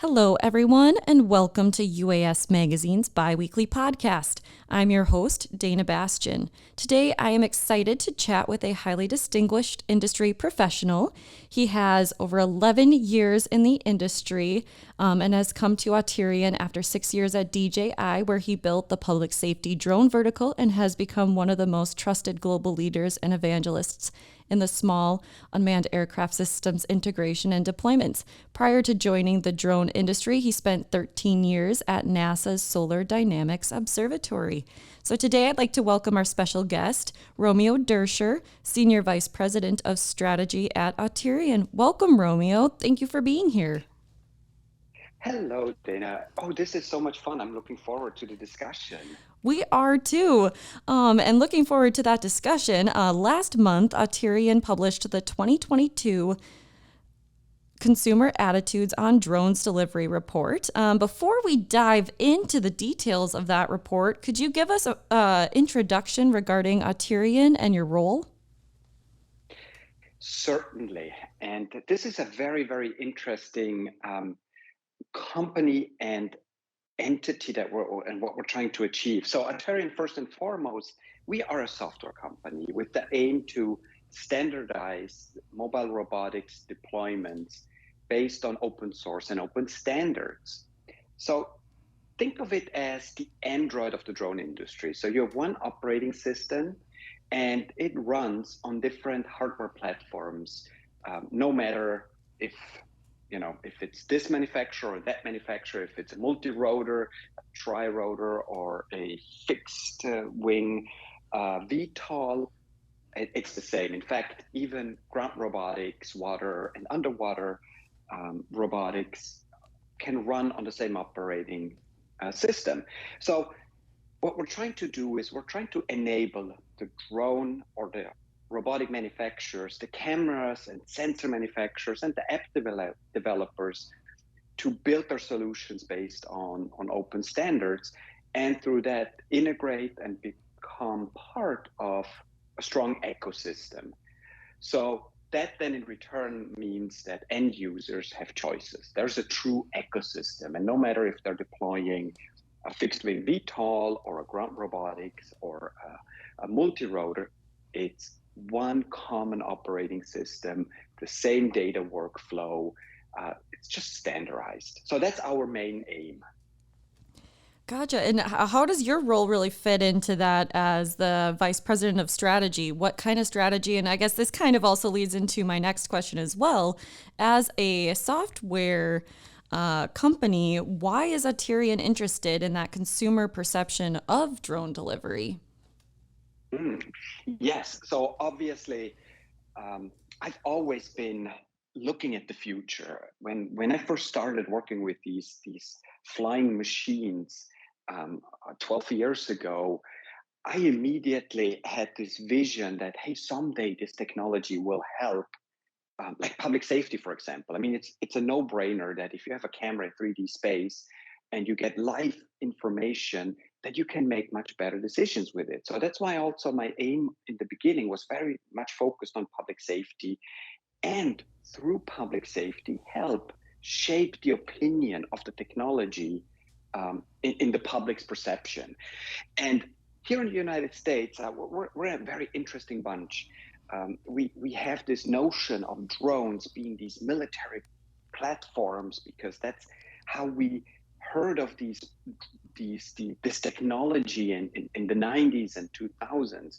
Hello, everyone, and welcome to UAS Magazine's biweekly podcast. I'm your host, Dayna Bastian. Today, I am excited to chat with a highly distinguished industry professional. He has over 11 years in the industry and has come to Auterion after 6 years at DJI, where he built the public safety drone vertical and has become one of the most trusted global leaders and evangelists in the small unmanned aircraft systems integration and deployments. Prior to joining the drone industry, he spent 13 years at NASA's Solar Dynamics Observatory. So today I'd like to welcome our special guest, Romeo Durscher, Senior Vice President of Strategy at Auterion. Welcome, Romeo. Thank you for being here. Hello, Dana. Oh, this is so much fun. I'm looking forward to the discussion. We are too. And looking forward to that discussion. Last month, Auterion published the 2022 Consumer Attitudes on Drones Delivery report. Before we dive into the details of that report, could you give us an introduction regarding Auterion and your role? Certainly. And this is a very, very interesting company and entity and what we're trying to achieve. So Auterion, first and foremost, we are a software company with the aim to standardize mobile robotics deployments based on open source and open standards. So think of it as the Android of the drone industry. So you have one operating system and it runs on different hardware platforms, no matter if it's this manufacturer or that manufacturer, if it's a multi-rotor, a tri-rotor, or a fixed wing VTOL, it's the same. In fact, even ground robotics, water and underwater robotics can run on the same operating system. So what we're trying to do is we're trying to enable the drone or the robotic manufacturers, the cameras and sensor manufacturers, and the app developers to build their solutions based on open standards, and through that integrate and become part of a strong ecosystem. So that then in return means that end users have choices. There's a true ecosystem, and no matter if they're deploying a fixed wing VTOL or a ground robotics or a multi-rotor, it's one common operating system, the same data workflow. It's just standardized. So that's our main aim. Gotcha. And how does your role really fit into that as the vice president of strategy? What kind of strategy? And I guess this kind of also leads into my next question as well. As a software company, why is Auterion interested in that consumer perception of drone delivery? Mm, yes. So obviously, I've always been looking at the future. When I first started working with these flying machines 12 years ago, I immediately had this vision that, hey, someday this technology will help, like public safety, for example. I mean, it's a no-brainer that if you have a camera in 3D space and you get live information, that you can make much better decisions with it. So that's why also my aim in the beginning was very much focused on public safety, and through public safety help shape the opinion of the technology in the public's perception. And here in the United States, we're a very interesting bunch. We have this notion of drones being these military platforms because that's how we heard of this technology in the 90s and 2000s.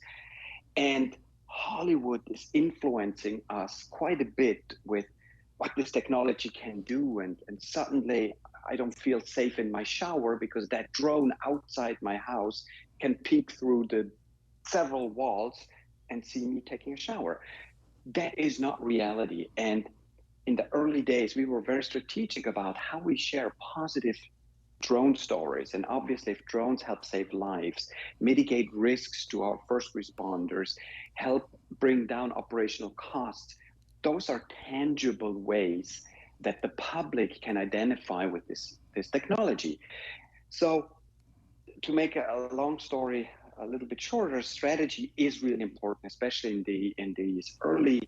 And Hollywood is influencing us quite a bit with what this technology can do. And suddenly I don't feel safe in my shower because that drone outside my house can peek through the several walls and see me taking a shower. That is not reality. And in the early days, we were very strategic about how we share positive drone stories. And obviously, if drones help save lives, mitigate risks to our first responders, help bring down operational costs, those are tangible ways that the public can identify with this technology. So to make a long story a little bit shorter, strategy is really important, especially in these early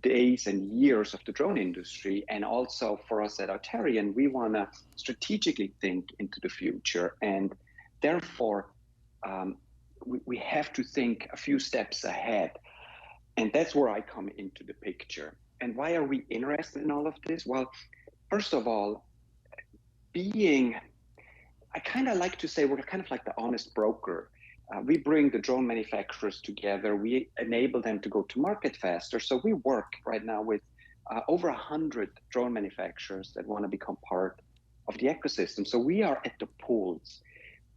days and years of the drone industry. And also for us at Auterion, we want to strategically think into the future. And therefore, we have to think a few steps ahead. And that's where I come into the picture. And why are we interested in all of this? Well, first of all, I kind of like to say we're kind of like the honest broker. We bring the drone manufacturers together. We enable them to go to market faster. So we work right now with over 100 drone manufacturers that want to become part of the ecosystem. So we are at the pools.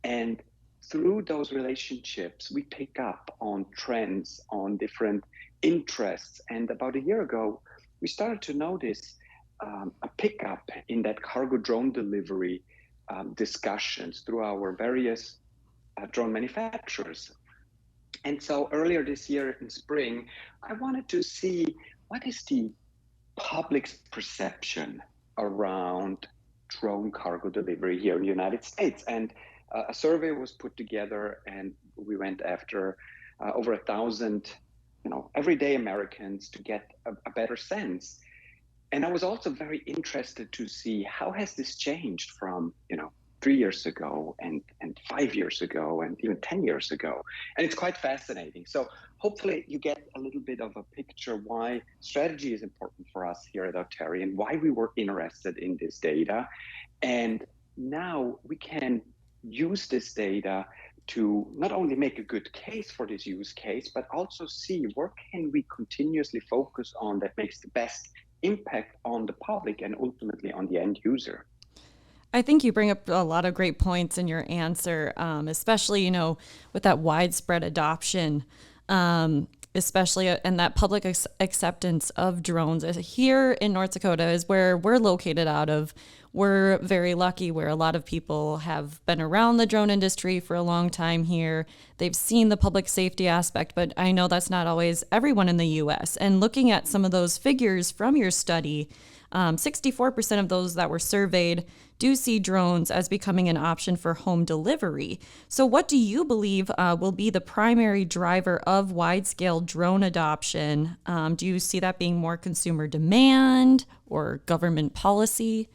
And through those relationships, we pick up on trends, on different interests. And about a year ago, we started to notice a pickup in that cargo drone delivery discussions through our various drone manufacturers. And so earlier this year in spring, I wanted to see what is the public's perception around drone cargo delivery here in the United States. And a survey was put together, and we went after over 1,000, everyday Americans to get a better sense. And I was also very interested to see how has this changed from 3 years ago and 5 years ago and even 10 years ago. And it's quite fascinating. So hopefully you get a little bit of a picture why strategy is important for us here at Auterion, why we were interested in this data. And now we can use this data to not only make a good case for this use case, but also see where can we continuously focus on that makes the best impact on the public and ultimately on the end user. I think you bring up a lot of great points in your answer, especially, with that widespread adoption, especially and that public acceptance of drones. Here in North Dakota is where we're located out of. We're very lucky where a lot of people have been around the drone industry for a long time here. They've seen the public safety aspect, but I know that's not always everyone in the U.S. And looking at some of those figures from your study, 64% of those that were surveyed do see drones as becoming an option for home delivery. So what do you believe will be the primary driver of wide-scale drone adoption? Do you see that being more consumer demand or government policy?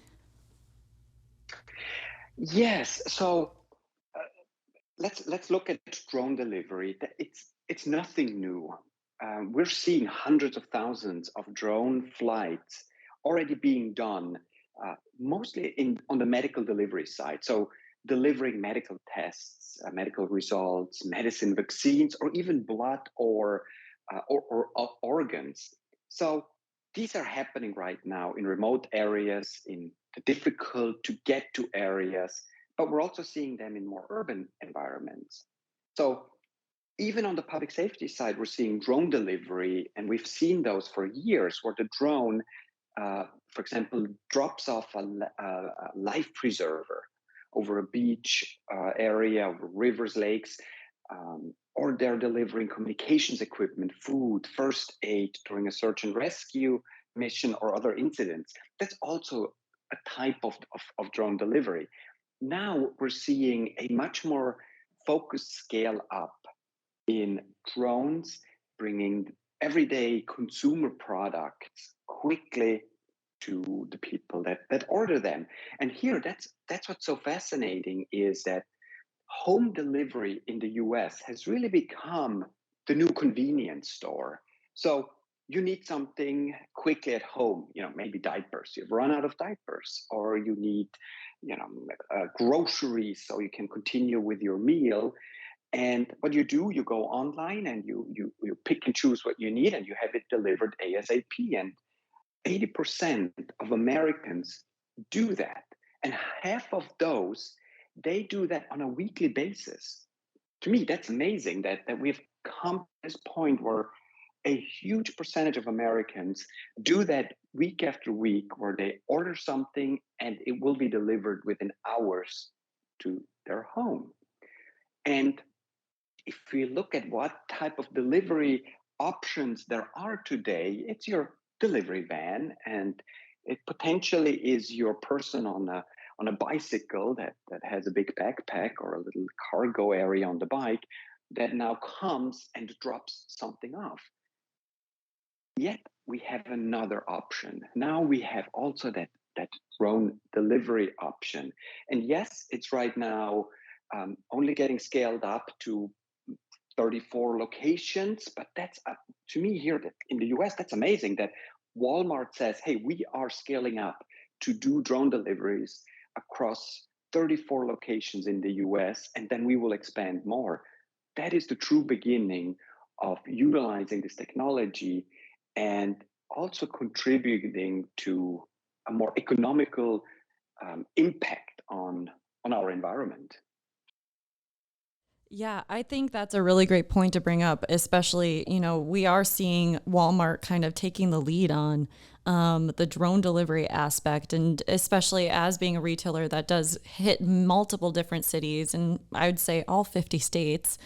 Yes. So let's look at drone delivery. It's nothing new. We're seeing hundreds of thousands of drone flights already being done, mostly on the medical delivery side. So delivering medical tests, medical results, medicine, vaccines, or even blood or organs. So these are happening right now in remote areas, in the difficult to get to areas, but we're also seeing them in more urban environments. So even on the public safety side, we're seeing drone delivery, and we've seen those for years where the drone, for example, drops off a life preserver over a beach area, over rivers, lakes, or they're delivering communications equipment, food, first aid during a search and rescue mission or other incidents. That's also a type of drone delivery. Now we're seeing a much more focused scale up in drones, bringing everyday consumer products quickly to the people that order them. And here, that's what's so fascinating is that home delivery in the US has really become the new convenience store. So you need something quickly at home, maybe diapers. You've run out of diapers, or you need, groceries so you can continue with your meal. And what you do, you go online and you pick and choose what you need, and you have it delivered ASAP. And 80% of Americans do that. And half of those, they do that on a weekly basis. To me, that's amazing that we've come to this point where a huge percentage of Americans do that week after week, where they order something and it will be delivered within hours to their home. And if we look at what type of delivery options there are today, it's your delivery van, and it potentially is your person on a bicycle that has a big backpack or a little cargo area on the bike that now comes and drops something off. Yet we have another option. Now we have also that drone delivery option. And yes, it's right now only getting scaled up to 34 locations, but that's to me here that in the US, that's amazing that Walmart says, hey, we are scaling up to do drone deliveries across 34 locations in the US, and then we will expand more. That is the true beginning of utilizing this technology and also contributing to a more economical impact on our environment. Yeah, I think that's a really great point to bring up, especially, we are seeing Walmart kind of taking the lead on the drone delivery aspect. And especially as being a retailer that does hit multiple different cities, and I would say all 50 states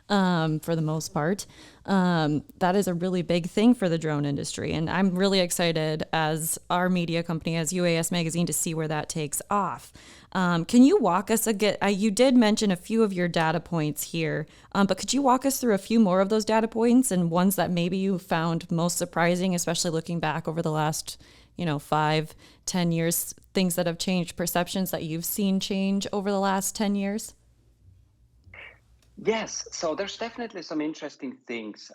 for the most part. That is a really big thing for the drone industry. And I'm really excited as our media company, as UAS Magazine, to see where that takes off. Can you walk us again? You did mention a few of your data points here, but could you walk us through a few more of those data points and ones that maybe you found most surprising, especially looking back over the last 5-10 years, things that have changed, perceptions that you've seen change over the last 10 years? Yes, so there's definitely some interesting things.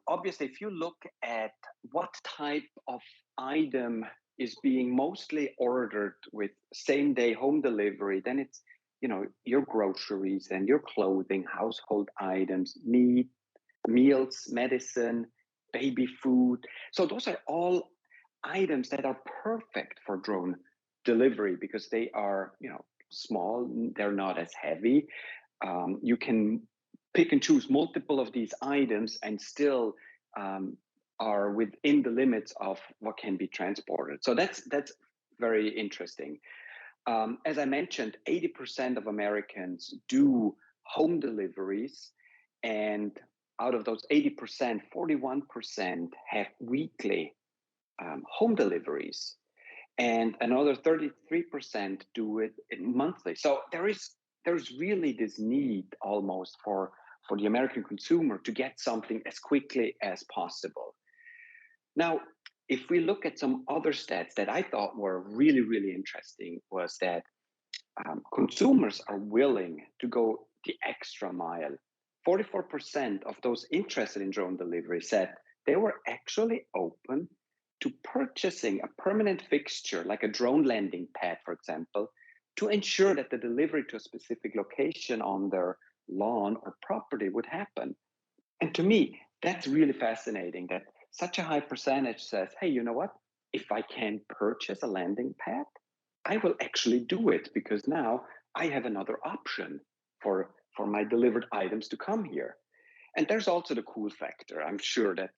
Obviously, if you look at what type of item is being mostly ordered with same day home delivery, then it's your groceries and your clothing, household items, meat, meals, medicine, baby food. So those are all items that are perfect for drone delivery because they are small, they're not as heavy. You can pick and choose multiple of these items and still are within the limits of what can be transported. So that's very interesting. As I mentioned, 80% of Americans do home deliveries, and out of those 80%, 41% have weekly home deliveries, and another 33% do it monthly. So there's really this need almost for the American consumer to get something as quickly as possible. Now, if we look at some other stats that I thought were really, really interesting, was that consumers are willing to go the extra mile. 44% of those interested in drone delivery said they were actually open to purchasing a permanent fixture, like a drone landing pad, for example, to ensure that the delivery to a specific location on their lawn or property would happen. And to me, that's really fascinating that such a high percentage says, hey, you know what? If I can purchase a landing pad, I will actually do it because now I have another option for my delivered items to come here. And there's also the cool factor. I'm sure that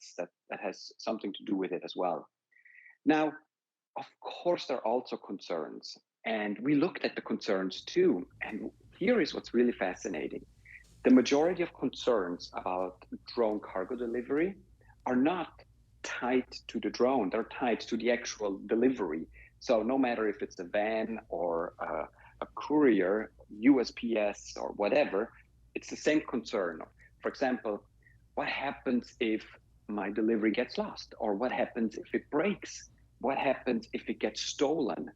has something to do with it as well. Now, of course, there are also concerns, and we looked at the concerns too. And here is what's really fascinating. The majority of concerns about drone cargo delivery are not tied to the drone, they're tied to the actual delivery. So no matter if it's a van or a courier, USPS or whatever, it's the same concern. For example, what happens if my delivery gets lost? Or what happens if it breaks? What happens if it gets stolen?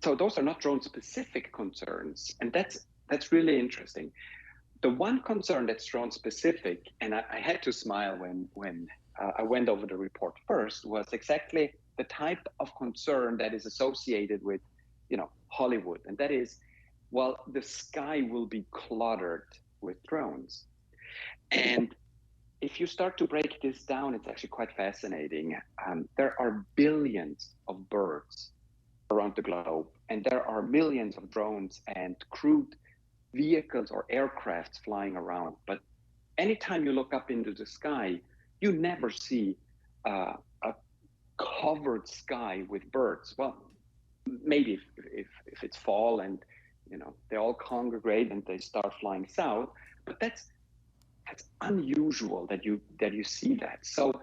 So those are not drone specific concerns. And that's really interesting. The one concern that's drone specific, and I had to smile when I went over the report first, was exactly the type of concern that is associated with, Hollywood, and that is, well, the sky will be cluttered with drones. And if you start to break this down, it's actually quite fascinating. There are billions of birds around the globe, and there are millions of drones and crewed vehicles or aircrafts flying around. But anytime you look up into the sky, you never see a covered sky with birds. Well, maybe if it's fall and they all congregate and they start flying south, but that's unusual that you see that. So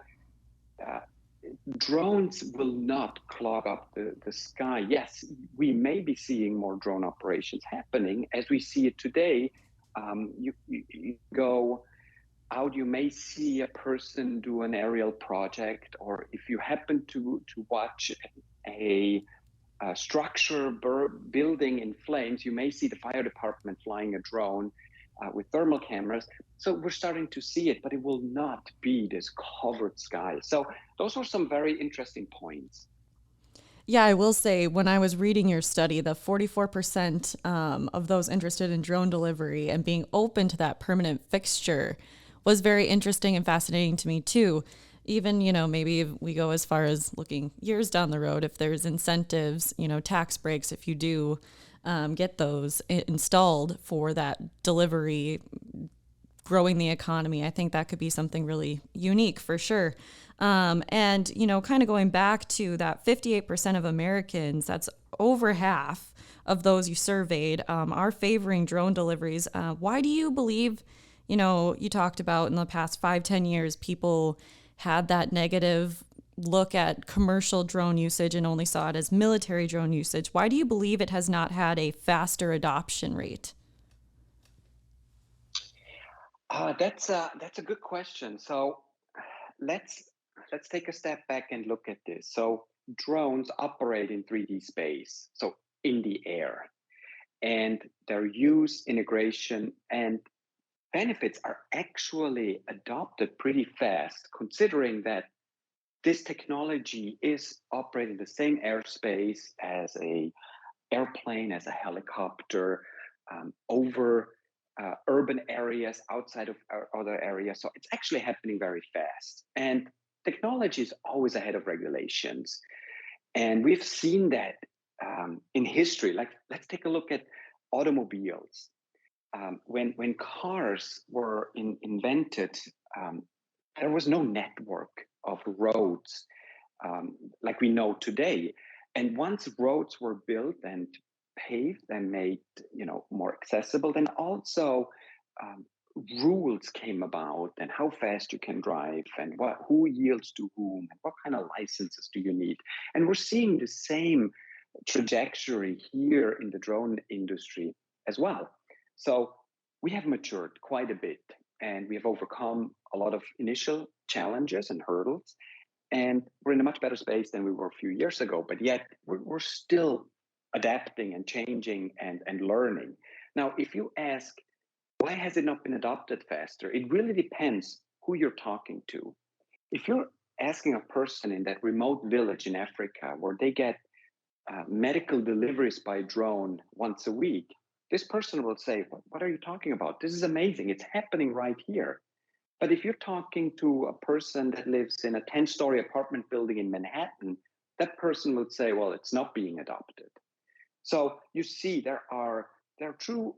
uh, drones will not clog up the sky. Yes, we may be seeing more drone operations happening as we see it today. You go out, you may see a person do an aerial project, or if you happen to watch a, a structure building in flames, you may see the fire department flying a drone with thermal cameras. So we're starting to see it, but it will not be this covered sky. So those were some very interesting points. Yeah, I will say when I was reading your study, the 44% of those interested in drone delivery and being open to that permanent fixture was very interesting and fascinating to me too. Even, maybe if we go as far as looking years down the road, if there's incentives, tax breaks, if you do get those installed for that delivery, growing the economy. I think that could be something really unique for sure. And, kind of going back to that 58% of Americans, that's over half of those you surveyed, are favoring drone deliveries. Why do you believe, you talked about in the past 5, 10 years, people had that negative look at commercial drone usage and only saw it as military drone usage? Why do you believe it has not had a faster adoption rate? That's a good question. So let's let's take a step back and look at this. So drones operate in 3D space, so in the air, and their use, integration, and benefits are actually adopted pretty fast, considering that this technology is operating the same airspace as a airplane, as a helicopter, over urban areas, outside of other areas. So it's actually happening very fast. And technology is always ahead of regulations. And we've seen that in history. Like, let's take a look at automobiles. When cars were invented, um, there was no network of roads like we know today. And once roads were built and paved and made, more accessible, then also um, rules came about, and how fast you can drive, and who yields to whom, and what kind of licenses do you need. And we're seeing the same trajectory here in the drone industry as well. So we have matured quite a bit, and we have overcome a lot of initial challenges and hurdles, and we're in a much better space than we were a few years ago, but yet we're still adapting and changing and learning. Now, if you ask, why has it not been adopted faster? It really depends who you're talking to. If you're asking a person in that remote village in Africa where they get medical deliveries by drone once a week, this person will say, what are you talking about? This is amazing. It's happening right here. But if you're talking to a person that lives in a 10-story apartment building in Manhattan, that person would say, well, it's not being adopted. So you see, there are true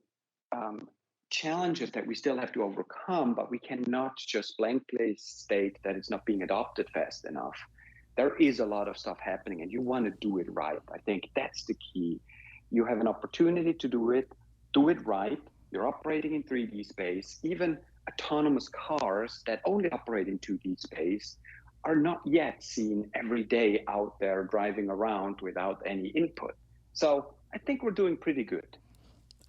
um, challenges that we still have to overcome, but we cannot just blankly state that it's not being adopted fast enough. There is a lot of stuff happening, and you want to do it right. I think that's the key. You have an opportunity to do it right. You're operating in 3D space. Even autonomous cars that only operate in 2D space are not yet seen every day out there driving around without any input. So I think we're doing pretty good.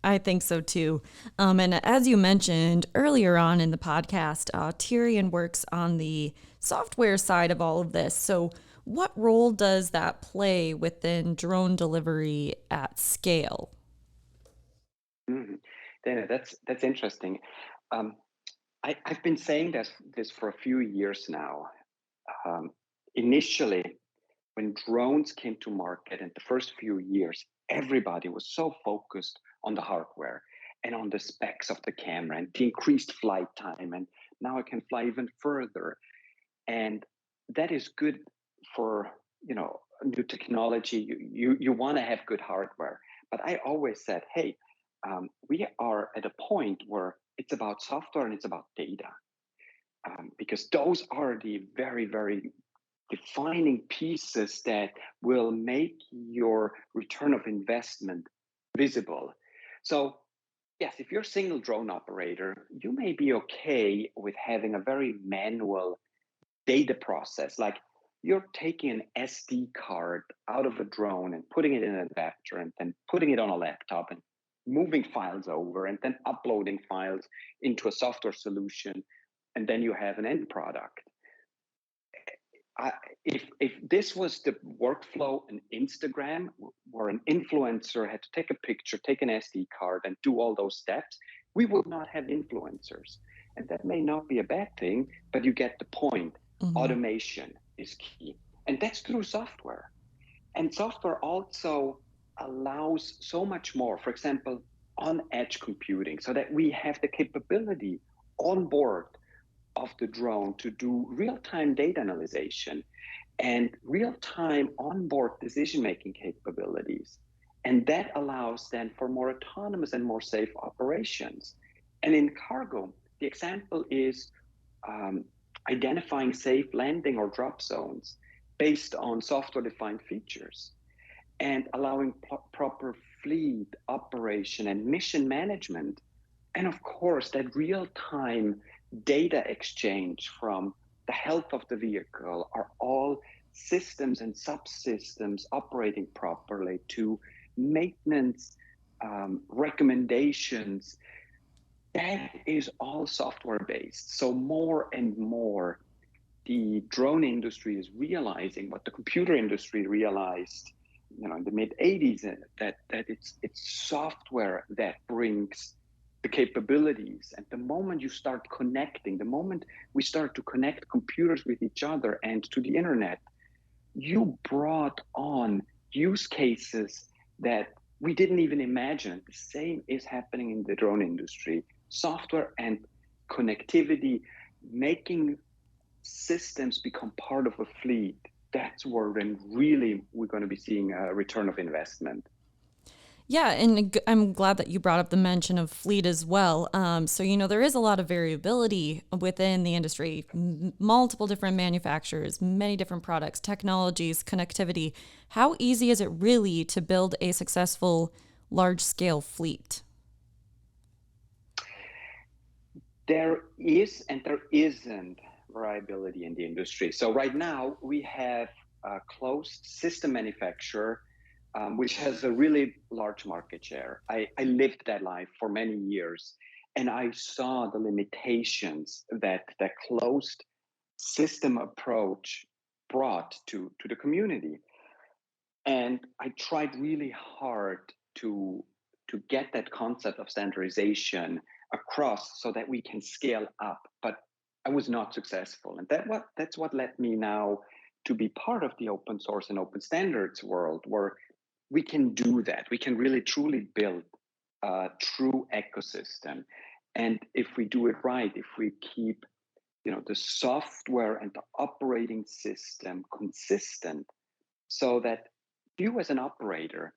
I think so too. And as you mentioned earlier on in the podcast, Auterion works on the software side of all of this. So, what role does that play within drone delivery at scale? Mhm. Dana, that's interesting. Um, I've been saying this for a few years now. Um, Initially, when drones came to market in the first few years, everybody was so focused on the hardware and on the specs of the camera and the increased flight time. And now I can fly even further. And that is good for, new technology. You want to have good hardware. But I always said, hey, we are at a point where it's about software and it's about data, because those are the very, very defining pieces that will make your return of investment visible. So, yes, if you're a single drone operator, you may be okay with having a very manual data process. Like, you're taking an SD card out of a drone and putting it in an adapter and then putting it on a laptop and moving files over and then uploading files into a software solution and then you have an end product. I, if this was the workflow in Instagram, where an influencer had to take a picture, take an SD card, and do all those steps, we would not have influencers. And that may not be a bad thing, but you get the point. Hmm. Automation is key. And that's through software. And software also allows so much more. For example, on edge computing, so that we have the capability on board of the drone to do real time data analysis and real time onboard decision making capabilities. And that allows then for more autonomous and more safe operations. And in cargo, the example is um, identifying safe landing or drop zones based on software defined features and allowing proper fleet operation and mission management. And of course, that real time data exchange from the health of the vehicle are all systems and subsystems operating properly to maintenance recommendations. That is all software based. So, more and more, the drone industry is realizing what the computer industry realized, in the mid 80s, that it's software that brings the capabilities. And the moment you start connecting, the moment we start to connect computers with each other and to the internet, you brought on use cases that we didn't even imagine. The same is happening in the drone industry. Software and connectivity, making systems become part of a fleet, that's where then really we're going to be seeing a return of investment. Yeah, and I'm glad that you brought up the mention of fleet as well. So, there is a lot of variability within the industry, multiple different manufacturers, many different products, technologies, connectivity. How easy is it really to build a successful large scale fleet? There is and there isn't variability in the industry. So right now we have a closed system manufacturer, which has a really large market share. I lived that life for many years, and I saw the limitations that that closed system approach brought to the community. And I tried really hard to get that concept of standardization across so that we can scale up. But I was not successful. And that's what led me now to be part of the open source and open standards world, where we can do that. We can really truly build a true ecosystem. And if we do it right, if we keep the software and the operating system consistent, so that you as an operator,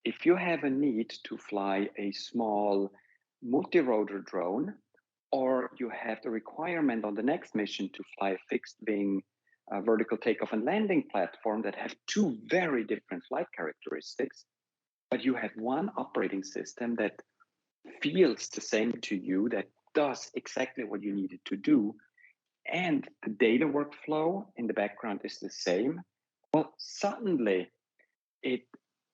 if you have a need to fly a small multi-rotor drone, or you have the requirement on the next mission to fly a fixed wing vertical takeoff and landing platform that have two very different flight characteristics, but you have one operating system that feels the same to you, that does exactly what you need it to do, and the data workflow in the background is the same, well, suddenly it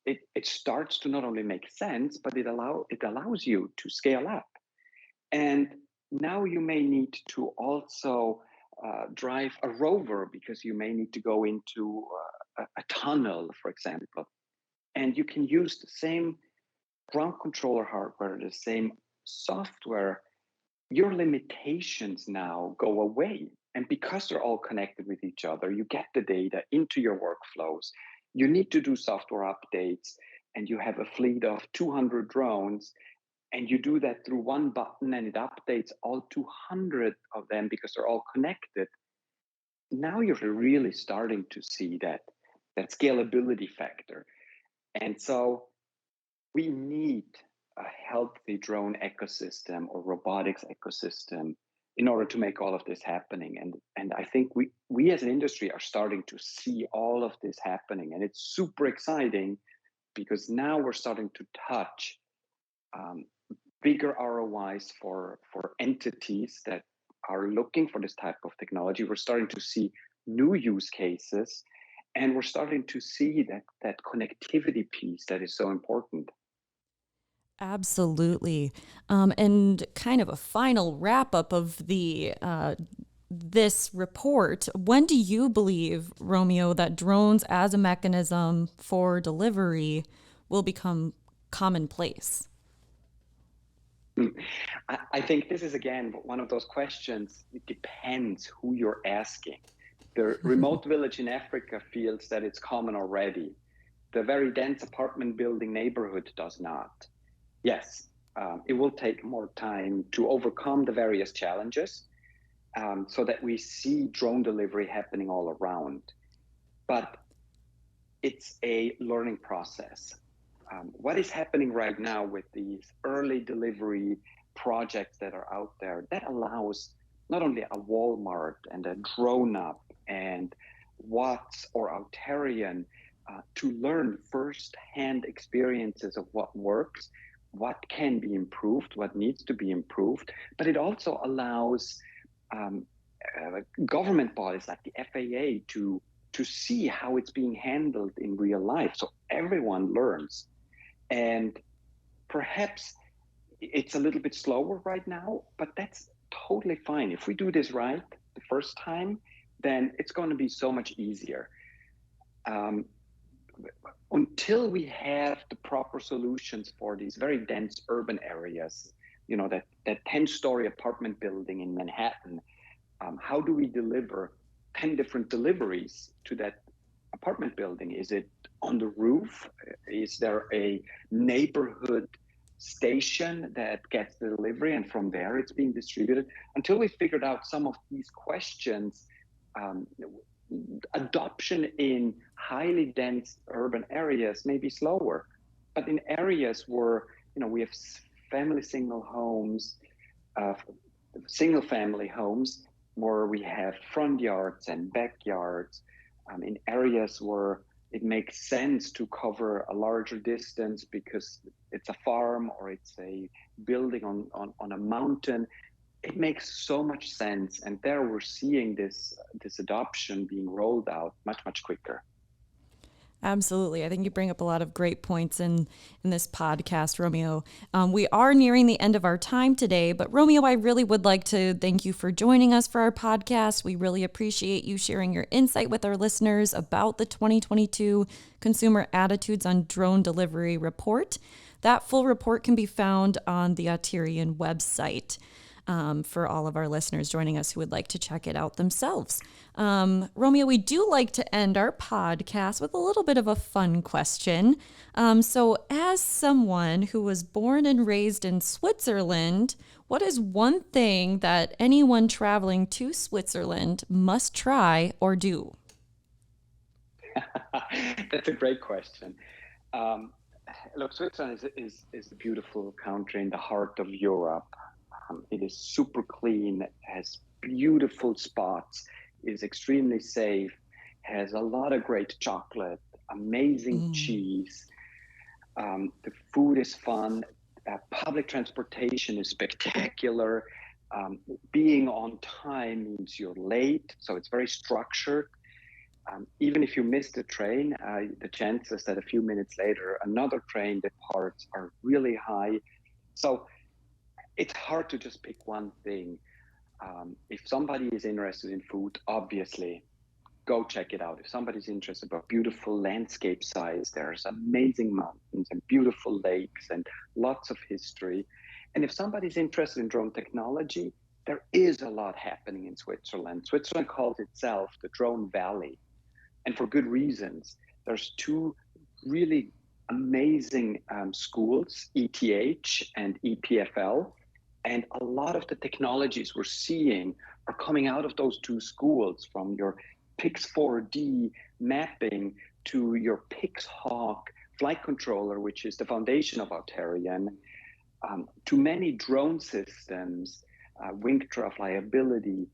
it starts to not only make sense, but it allows you to scale up. And now you may need to also drive a rover because you may need to go into a tunnel, for example, and you can use the same ground controller hardware, the same software. Your limitations now go away. And because they're all connected with each other, you get the data into your workflows. You need to do software updates, and you have a fleet of 200 drones, and you do that through one button, and it updates all 200 of them because they're all connected. Now you're really starting to see that scalability factor. And so we need a healthy drone ecosystem or robotics ecosystem in order to make all of this happening. And I think we as an industry are starting to see all of this happening, and it's super exciting because now we're starting to touch um, bigger ROIs for entities that are looking for this type of technology. We're starting to see new use cases, and we're starting to see that connectivity piece that is so important. Absolutely. And kind of a final wrap up of the this report. When do you believe, Romeo, that drones as a mechanism for delivery will become commonplace? Mm. I think this is again one of those questions. It depends who you're asking. The remote village in Africa feels that it's common already. The very dense apartment building neighborhood does not. Yes, it will take more time to overcome the various challenges so that we see drone delivery happening all around. But it's a learning process. What is happening right now with these early delivery projects that are out there, that allows not only a Walmart and a Drone Up and Watts or Auterion to learn firsthand experiences of what works, what can be improved, what needs to be improved, but it also allows um, government bodies like the FAA to see how it's being handled in real life, so everyone learns. And perhaps it's a little bit slower right now, but that's totally fine. If we do this right the first time, then it's going to be so much easier. Um, until we have the proper solutions for these very dense urban areas, that 10-story apartment building in Manhattan, how do we deliver 10 different deliveries to that apartment building? Is it on the roof? Is there a neighborhood station that gets the delivery and from there it's being distributed? Until we figured out some of these questions, um, adoption in highly dense urban areas may be slower. But in areas where we have family single homes, uh, single family homes, where we have front yards and backyards, in areas where it makes sense to cover a larger distance because it's a farm or it's a building on a mountain. It makes so much sense, and there we're seeing this adoption being rolled out much quicker. Absolutely. I think you bring up a lot of great points in this podcast, Romeo. We are nearing the end of our time today, but Romeo, I really would like to thank you for joining us for our podcast. We really appreciate you sharing your insight with our listeners about the 2022 Consumer Attitudes on Drone Delivery report. That full report can be found on the Auterion website. For all of our listeners joining us who would like to check it out themselves. Romeo, we do like to end our podcast with a little bit of a fun question. So, as someone who was born and raised in Switzerland, what is one thing that anyone traveling to Switzerland must try or do? That's a great question. Um, Look, Switzerland is a beautiful country in the heart of Europe. It is super clean, has beautiful spots, is extremely safe, has a lot of great chocolate, amazing cheese. The food is fun. Public transportation is spectacular. Being on time means you're late, so it's very structured. Even if you miss the train, the chances that a few minutes later another train departs are really high. So it's hard to just pick one thing. If somebody is interested in food, obviously go check it out. If somebody's interested about beautiful landscape sites, there's amazing mountains and beautiful lakes and lots of history. And if somebody's interested in drone technology, there is a lot happening in Switzerland. Switzerland calls itself the Drone Valley, and for good reasons. There's two really amazing schools, ETH and EPFL, and a lot of the technologies we're seeing are coming out of those two schools, from your Pix4D mapping to your Pixhawk flight controller, which is the foundation of Auterion, to many drone systems, Wingtra flyability,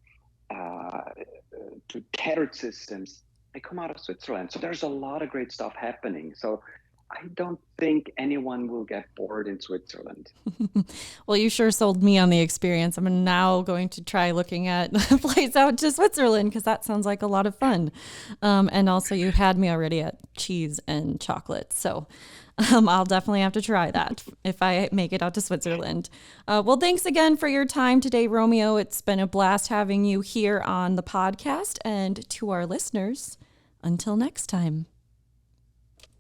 to tethered systems. They come out of Switzerland. So there's a lot of great stuff happening. So I don't think anyone will get bored in Switzerland. Well, you sure sold me on the experience. I'm now going to try looking at flights out to Switzerland because that sounds like a lot of fun. And also, you had me already at cheese and chocolate. So I'll definitely have to try that if I make it out to Switzerland. Well, thanks again for your time today, Romeo. It's been a blast having you here on the podcast. And to our listeners, until next time.